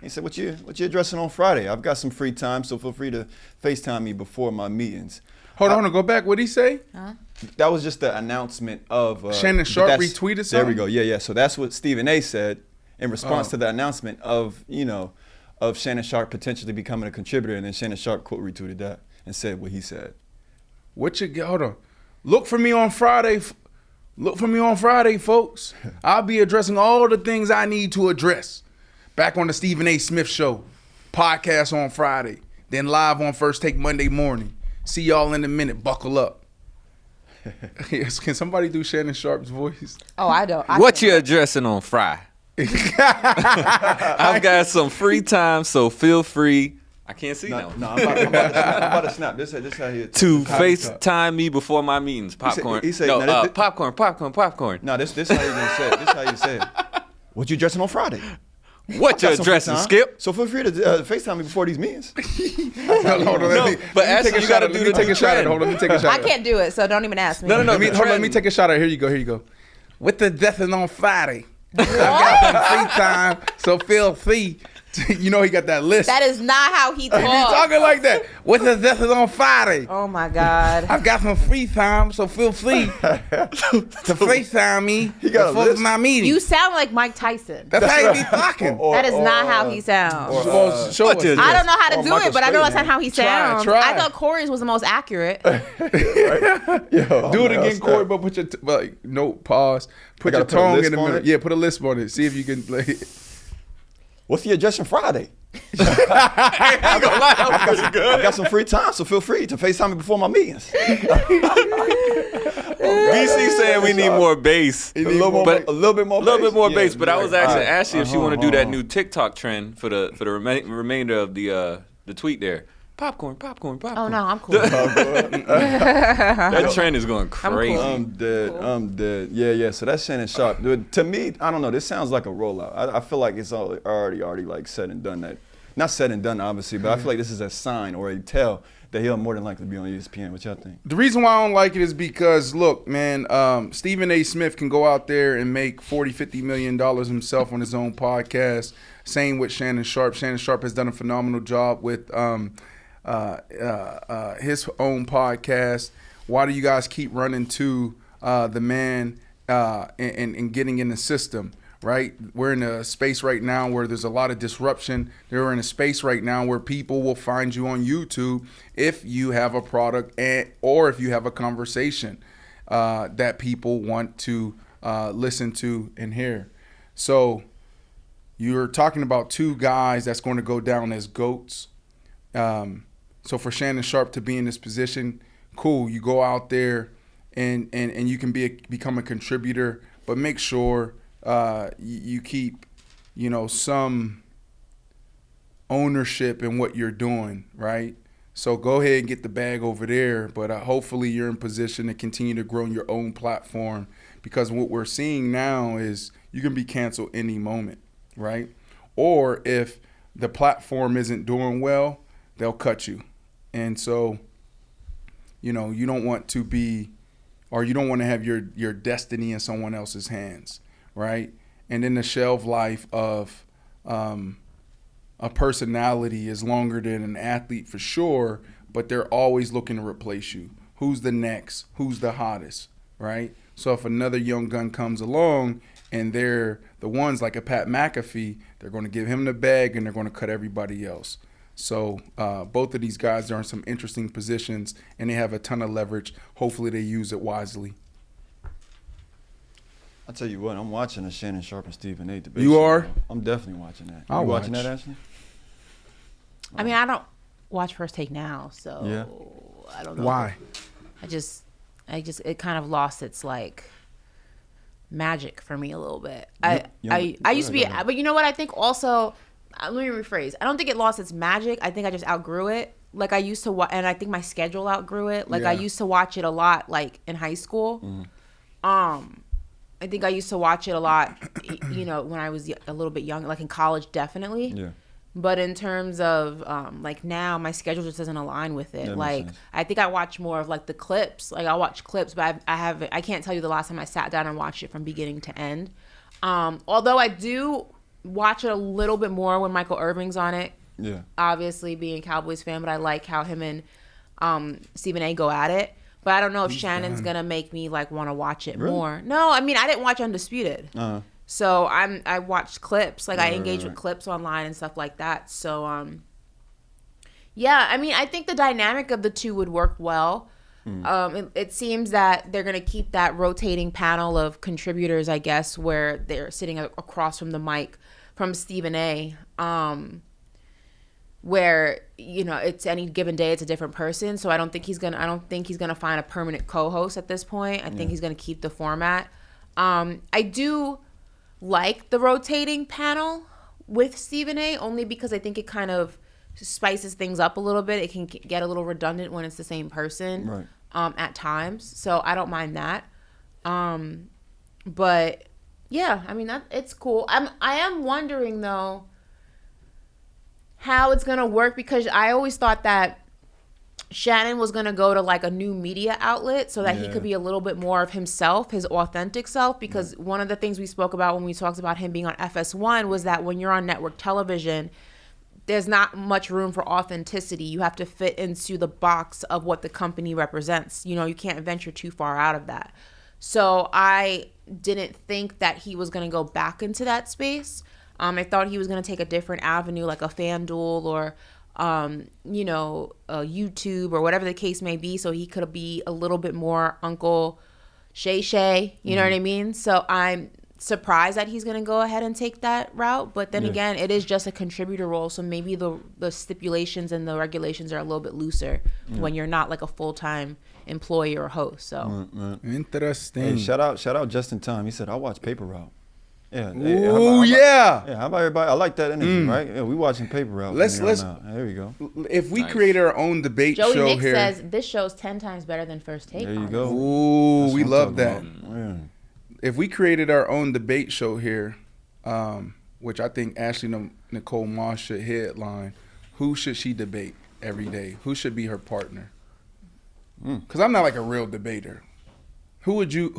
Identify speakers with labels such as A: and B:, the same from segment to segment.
A: He said, what you addressing on Friday? I've got some free time, so feel free to FaceTime me before my meetings.
B: Hold on, go back. What'd he say?
A: That was just the announcement of
B: Shannon Sharpe retweeted something.
A: There we go. Yeah. So that's what Stephen A. said in response to the announcement of Shannon Sharpe potentially becoming a contributor, and then Shannon Sharpe quote retweeted that and said what he said.
B: Hold on. Look for me on Friday. Look for me on Friday, folks. I'll be addressing all the things I need to address. Back on the Stephen A. Smith Show podcast on Friday, then live on First Take Monday morning. See y'all in a minute. Buckle up. Can somebody do Shannon Sharpe's voice?
C: Oh, I don't.
D: What you addressing on Friday? I've got some free time, so feel free. I can't see now.
A: No, I'm about to snap. This how he
D: to FaceTime me before my meetings. Popcorn.
A: He said,
D: popcorn.
A: No, this how you gonna say it. This how you say it. What you addressing on Friday?
D: What you addressing, Skip?
A: So feel free to FaceTime me before these meetings.
D: But actually, you got to do the take a shot.
B: Hold on, let me take a shot.
C: I can't do it, so don't even ask me.
B: No. Hold on, let me take a shot. Here you go. With the death on Friday. I've got some free time, so feel free. You know he got that list.
C: That is not how he talks.
B: He's talking like that. With the death on Friday.
C: Oh my God.
B: I've got some free time, so feel free to FaceTime me before my meeting.
C: You sound like Mike Tyson.
B: That's how he be talking.
C: That is not how he sounds.
B: I
C: don't know how to do it, but I know that's not how he sounds.
B: Try.
C: I thought Corey's was the most accurate.
B: Do it again, Corey, but put your pause. Put your tongue in the middle. Yeah, put a lisp on it. See if you can play it.
A: What's the addressing Friday?
D: I've
A: got some free time, so feel free to FaceTime me before my meetings.
D: BC saying we need more bass.
A: A little bit more bass.
D: But I was actually asking if she want to do that new TikTok trend for the remainder of the tweet there. Popcorn.
C: Oh no, I'm cool.
D: That trend is going crazy.
A: I'm dead. Yeah. So that's Shannon Sharpe. Dude, to me, I don't know. This sounds like a rollout. I feel like it's already like said and done. Not said and done, obviously, but I feel like this is a sign or a tell that he'll more than likely be on ESPN. What y'all think?
B: The reason why I don't like it is because, look, man, Stephen A. Smith can go out there and make $40-50 million himself on his own podcast. Same with Shannon Sharpe. Shannon Sharpe has done a phenomenal job with his own podcast. Why do you guys keep running to the man and getting in the system, right? We're in a space right now where there's a lot of disruption. We're in a space right now where people will find you on YouTube if you have a product or if you have a conversation that people want to listen to and hear. So you're talking about two guys that's going to go down as GOATs. So for Shannon Sharpe to be in this position, cool. You go out there and you can become a contributor, but make sure you keep, some ownership in what you're doing, right? So go ahead and get the bag over there, but hopefully you're in position to continue to grow your own platform, because what we're seeing now is you can be canceled any moment, right? Or if the platform isn't doing well, they'll cut you. And so, you don't want to be, or you don't want to have your destiny in someone else's hands, right? And then the shelf life of a personality is longer than an athlete for sure, but they're always looking to replace you. Who's the next? Who's the hottest, right? So if another young gun comes along and they're the ones like a Pat McAfee, they're going to give him the bag and they're going to cut everybody else. So both of these guys are in some interesting positions and they have a ton of leverage. Hopefully they use it wisely.
A: I'll tell you what, I'm watching the Shannon Sharpe and Stephen A. debate.
B: You are?
A: I'm definitely watching that.
B: I'll
A: you
B: watch.
A: watching that, Ashley?
C: I mean, I don't watch First Take now, so
A: yeah.
C: I don't know.
B: Why?
C: I just it kind of lost its like magic for me a little bit. I used to be, but you know what? I think also, let me rephrase. I don't think it lost its magic. I think I just outgrew it. Like I used to watch, and I think my schedule outgrew it. Like I used to watch it a lot, like in high school. Mm-hmm. I think I used to watch it a lot, when I was a little bit young, like in college, definitely. Yeah. But in terms of like now, my schedule just doesn't align with it. Like I think I watch more of like the clips. Like I watch clips, but I can't tell you the last time I sat down and watched it from beginning to end. Although I do watch it a little bit more when Michael Irving's on it.
A: Yeah.
C: Obviously, being a Cowboys fan, but I like how him and Stephen A. go at it. But I don't know if Shannon's gonna make me like want to watch it more. No, I mean I didn't watch Undisputed, so I watched clips. Like I engage with clips online and stuff like that. So yeah, I mean I think the dynamic of the two would work well. It seems that they're gonna keep that rotating panel of contributors, I guess, where they're sitting across from the mic from Stephen A. Where it's any given day it's a different person, so I don't think he's gonna find a permanent co-host at this point. I think he's gonna keep the format. I do like the rotating panel with Stephen A. only because I think it kind of spices things up a little bit. It can get a little redundant when it's the same person, right? At times, so I don't mind that. But yeah, I mean it's cool. I am wondering though how it's gonna work, because I always thought that Shannon was gonna go to like a new media outlet so that he could be a little bit more of himself, his authentic self, because one of the things we spoke about when we talked about him being on FS1 was that when you're on network television, there's not much room for authenticity. You have to fit into the box of what the company represents. You can't venture too far out of that. So I didn't think that he was gonna go back into that space. I thought he was going to take a different avenue, like a FanDuel or, YouTube or whatever the case may be, so he could be a little bit more Uncle Shay Shay, you know what I mean? So I'm surprised that he's going to go ahead and take that route. But then again, it is just a contributor role, so maybe the stipulations and the regulations are a little bit looser when you're not like a full-time employee or host. So
B: Interesting.
A: Hey, shout out Justin Time. He said, "I'll watch Paper Route." Yeah.
B: Ooh,
A: yeah. How about everybody? I like that energy, right? Yeah, we watching Paper Route.
B: Let's
A: there we go.
B: If we create our own debate
C: Joey
B: show
C: Nick
B: here,
C: says this show's 10 times better than First Take.
A: There you go.
B: Ooh, we love that.
A: Yeah.
B: If we created our own debate show here, which I think Ashley Nicole Moss should headline, who should she debate every day? Who should be her partner? Because I'm not like a real debater. Who would you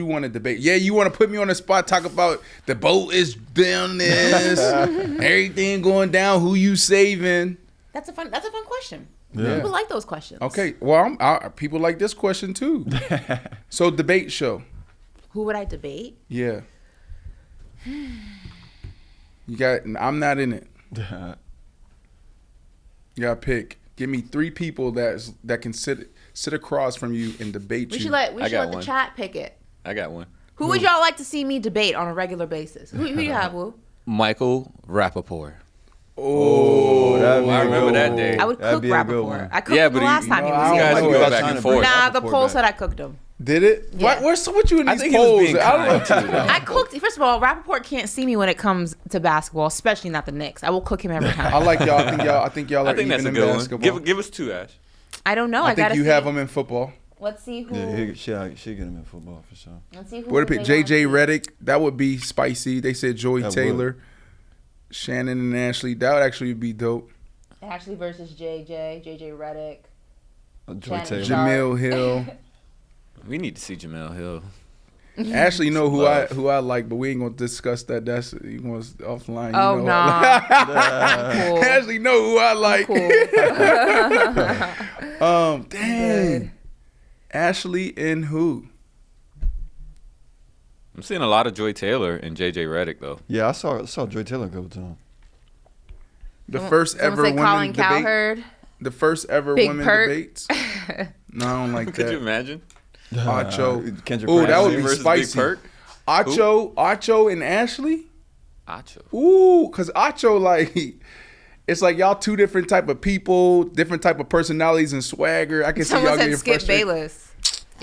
B: want to debate? Yeah, you want to put me on the spot, talk about the boat is down this, everything going down, who you saving?
C: That's a fun question.
A: Yeah.
C: People like those questions.
B: Okay, well, people like this question too. So debate show.
C: Who would I debate?
B: Yeah. I'm not in it. You gotta pick. Give me 3 people that can sit across from you and debate
C: We
B: you.
C: should let the chat pick it.
D: I got one.
C: Who would y'all like to see me debate on a regular basis? Who you have, Woo?
D: Michael Rappaport.
B: Oh,
D: I remember that day.
C: I would cook Rappaport. I cooked him the last time he was
D: you
C: here.
D: guys go back and forth.
C: Nah, the poll said I cooked him.
B: Did it?
C: Yeah.
B: What's with you in these
D: I think he
B: polls?
D: was being kind too, though.
C: I cooked. First of all, Rappaport can't see me when it comes to basketball, especially not the Knicks. I will cook him every time.
B: I like y'all. I think y'all are
D: I think
B: even
D: that's a
B: in
D: good
B: basketball.
D: one. Give us 2, Ash.
C: I don't know.
B: I think
C: gotta
B: you
C: see.
B: have them in football.
C: Let's see who.
A: Yeah, she get him in football for sure.
C: Let's see who.
B: What if it
C: they
B: JJ
C: want.
B: Redick? That would be spicy. They said Joey
A: That
B: Taylor, Shannon and Ashley. That would actually be dope.
C: Ashley versus JJ Redick.
A: Joy
C: Shannon
A: Taylor.
C: Sharpe.
B: Jamil Hill.
D: We need to see Jamel Hill.
B: Ashley know who I like, but we ain't gonna discuss that. That's you going offline. You
C: Oh
B: know.
C: no. I'm cool.
B: Ashley know who I like.
C: Cool.
B: Dang.
C: Good.
B: Ashley and who?
D: I'm seeing a lot of Joy Taylor and JJ Redick though.
A: Yeah, I saw Joy Taylor go to him.
B: The first ever
C: Colin
B: women debate.
C: Cowherd.
B: The first ever
C: Big
B: women
C: Perk.
B: debates. No, I don't like
D: Could
B: that.
D: you imagine?
B: Acho.
A: Kendrick
B: Ooh, that would
A: Ramsey
B: be
D: versus
B: spicy.
D: Big Perk?
B: Acho and Ashley.
D: Acho.
B: Ooh, cause Acho like, it's like y'all 2 different type of people, different type of personalities and swagger. I can see y'all
C: Someone
B: getting
C: said Skip
B: frustrated.
C: Bayless.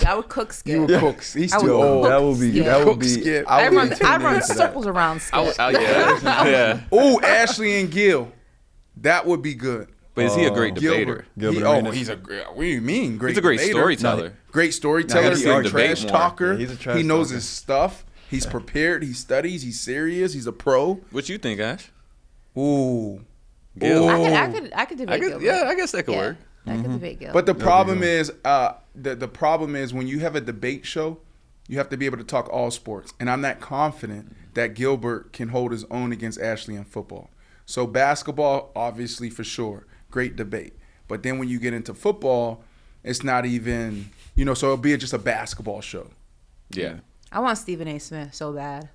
C: I would cook Skip.
B: You would cook. He's
C: I
B: too
C: would
B: old.
C: cook
A: That would be.
C: Skip.
A: That would
B: Cook
A: be.
B: Skip.
A: I would be
C: I'd
A: tuning
C: run
A: into that.
C: circles around Skip.
D: Yeah.
B: Ooh, Ashley and Gil. That would be good.
D: But is he a great debater?
A: Gilbert Arenas.
B: He's a great. What do you mean? Great.
D: He's a great
B: debater?
D: storyteller.
B: Great storyteller.
A: he's
B: Great
A: a
B: trash
D: debate more.
B: talker.
A: Yeah, he's a trash
B: he knows
A: talker.
B: his stuff. He's prepared. He studies. He's serious. He's a pro.
D: What you think, Ash?
B: Ooh.
D: Gil.
B: Ooh.
C: I could debate Gilbert.
D: Yeah, I guess that could work.
C: I could debate Gilbert.
B: But the
A: That'd be
B: problem
A: good.
B: is, the problem is when you have a debate show, You have to be able to talk all sports. And I'm not confident that Gilbert can hold his own against Ashley in football. So basketball, obviously, for sure. Great debate. But then when you get into football, it's not even, so it'll be just a basketball show.
D: Yeah.
C: I want Stephen A. Smith so bad.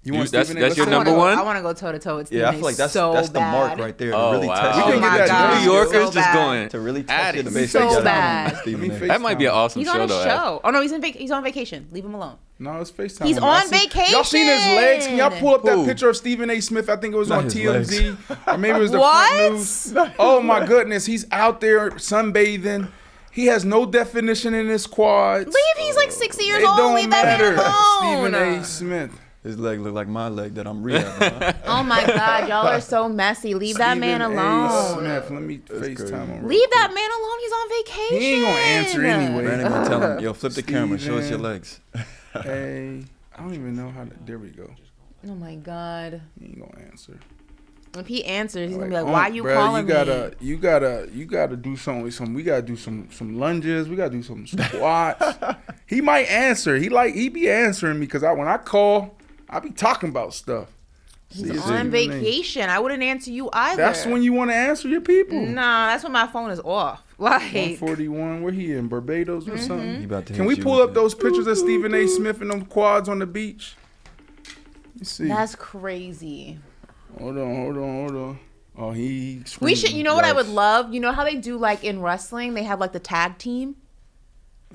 B: You want
D: that's
B: Stephen A.
D: your
B: Smith?
D: number one?
C: I want to go toe to toe with Stephen
A: Yeah, I
C: A.
A: feel like that's
C: so
A: the mark
C: bad.
A: right there. To
D: Oh,
A: really
D: wow.
A: test
B: We
C: Oh
B: can
C: my
B: get that
C: God.
B: done.
D: New Yorkers
C: So
D: just
C: bad.
D: going
A: to really
D: at
A: test
D: it.
A: the debate.
C: So
A: together.
C: bad.
A: Stephen
B: Let
A: A.
B: me
D: That might be an awesome
C: He's
D: show,
C: on a
D: though.
C: show. Oh no, he's on vacation. Leave him alone.
B: No, it's FaceTime.
C: He's
B: Y'all
C: on
B: seen-
C: vacation.
B: Y'all seen his legs? Can y'all pull up that
D: Who?
B: picture of Stephen A. Smith? I think it was
A: Not
B: on
A: his
B: TMZ. Or maybe it was the
C: What?
B: front news. Oh, my goodness. He's out there sunbathing. He has no definition in his quads.
C: Leave. He's like 60 years
B: It
C: old.
B: don't
C: Leave that man
B: matter.
C: alone.
B: Stephen A. Smith.
A: His leg look like my leg that I'm rehabbing.
C: Oh my God, y'all are so messy. Leave that man
B: Stephen A.
C: alone.
B: Smith. Let me
A: That's
B: FaceTime
A: crazy.
B: him. real
C: Leave that
B: quick.
C: man alone. He's on vacation.
B: He ain't gonna answer anyway.
A: Brandon gonna tell him, yo, flip the camera, show us your
B: Steven.
A: legs.
B: Hey, I don't even know how to. There we go.
C: Oh my God.
B: He ain't gonna answer.
C: If he answers, he's gonna
B: Like,
C: be like, "Why you
B: bruh,
C: calling me?"
B: You gotta do something. We gotta do some lunges. We gotta do some squats. He might answer. He be answering me because when I call, I be talking about stuff.
C: He's
B: See,
C: on
B: Stephen A.
C: vacation. I wouldn't answer you either.
B: That's when you want to answer your people.
C: Nah, that's when my phone is off. Like,
B: 141. Where he in Barbados or
A: He
B: something?
A: about to
B: Can
A: hit
B: we
A: you
B: pull
A: with
B: up those pictures of Stephen A. Smith and them quads on the beach? Let's see.
C: that's crazy.
B: Hold on. Oh, he.
C: We should. You know what I would
B: Yes.
C: love? You know how they do like in wrestling? They have like the tag team,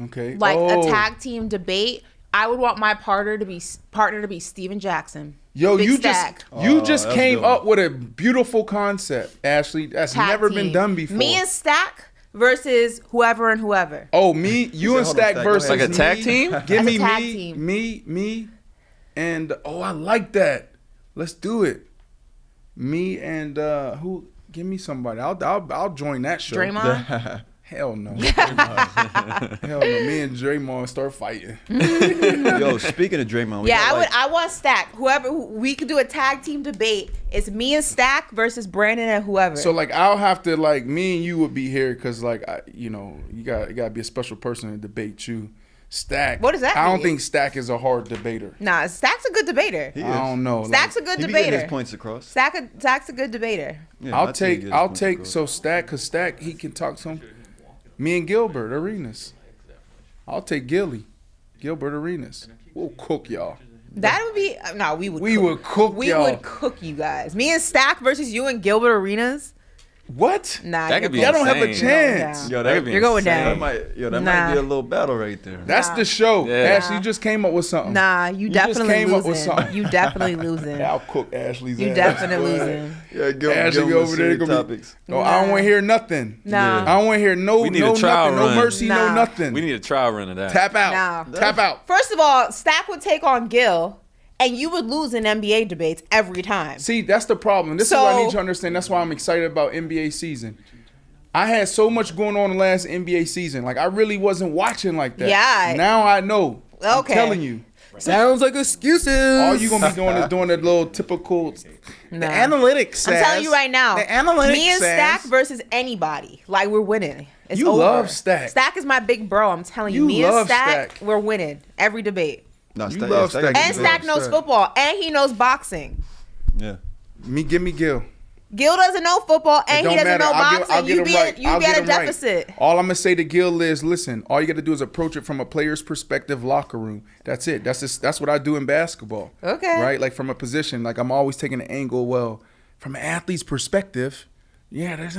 B: Okay.
C: like
B: Oh.
C: a tag team debate. I would want my partner to be Steven Jackson.
B: Yo,
C: Big
B: you
C: Stack.
B: just
A: that's
B: came
A: dope.
B: up with a beautiful concept, Ashley. That's
C: Tag
B: never
C: team.
B: been done before.
C: Me and Stack versus whoever and whoever.
B: Oh, me, you and
A: hold on,
B: Stack
A: Stack,
B: versus
A: go
D: ahead. Like a tag
B: me.
D: team?
B: Give
C: As
B: me
C: a tag
B: me,
C: team.
B: me, and I like that. Let's do it. Me and who? Give me somebody. I'll join that show.
C: Draymond.
B: Hell no. Hell no. Me and Draymond start fighting.
A: Yo, speaking of Draymond, we
C: Yeah,
A: got, like,
C: I want Stack. We could do a tag team debate. It's me and Stack versus Brandon and whoever.
B: So like I'll have to like me and you would be here because like you gotta be a special person to debate you. Stack.
C: What does that
B: I don't
C: mean?
B: think Stack is a hard debater.
C: Nah, Stack's a good debater.
A: He is.
B: I don't know.
C: Stack's a good
A: He be getting his
C: debater.
A: points across.
C: Stack's a good debater.
A: Yeah,
B: I'll
A: I think he
B: take
A: gets his points across.
B: so Stack because Stack he can talk some. Me and Gilbert Arenas. I'll take Gilbert Arenas. We'll cook y'all.
C: That would be no. We would
B: cook
C: We
B: y'all.
C: would cook you guys. Me and Stack versus you and Gilbert Arenas.
B: What?
C: Nah,
D: That
C: you're
D: could be
B: Y'all
C: going
B: don't have a
D: insane.
B: chance.
C: down.
A: Yo,
C: You're going
A: that
C: down.
A: might
C: Nah.
A: be a little battle right there.
B: That's the show.
D: Yeah.
B: Ashley, you just came up with something.
C: Nah, you
B: just
C: definitely
B: came up with
C: losing.
B: something.
C: You definitely losing.
B: I'll cook Ashley's
C: You
B: ass.
C: definitely losing.
A: Yeah,
B: Ashley go over there. Gonna be,
A: topics.
B: oh, I don't want to hear nothing.
C: Nah.
B: I don't want to hear no
D: We need a
B: no
D: trial
B: nothing. No
D: run.
B: mercy, no
C: Nah.
B: nothing.
D: We need a trial run of that.
B: Tap out.
C: Nah.
B: Tap out.
C: First of all, Stack would take on Gil, and you would lose in NBA debates every time.
B: See, that's the problem. This is what I
C: So-
B: need you to understand. That's why I'm excited about NBA season. I had so much going on in the last NBA season. Like, I really wasn't watching like that.
C: Yeah.
B: Now I know. I'm
C: Okay.
B: telling you.
C: Sounds like excuses.
B: All you gonna be doing is doing the little typical
C: Nah.
B: the analytics.
C: I'm
B: says-
C: telling you right now.
B: The analytics.
C: Me and
B: says-
C: Stack versus anybody. Like, we're winning. It's
B: You
C: over.
B: love Stack.
C: Stack is my big bro. I'm telling you.
B: You
C: Me and
B: love
C: Stack,
B: Stack.
C: we're winning every debate.
A: No,
B: You love Stack.
C: And
B: You
C: Stack
B: love
C: knows
B: Stack.
C: football. And he knows boxing.
A: Yeah.
B: Give me Gil.
C: Gil doesn't know football.
B: It
C: And he
B: don't
C: doesn't
B: matter.
C: know
B: I'll
C: boxing.
B: get
C: You
B: him
C: be
B: right. I'll
C: at
B: get
C: a
B: him right.
C: deficit.
B: All I'm gonna say to Gil is, listen. All you got to do is approach it from a player's perspective, locker room. That's it. That's what I do in basketball.
C: Okay.
B: Right, like from a position, like I'm always taking an angle. Well, from an athlete's perspective, yeah, there's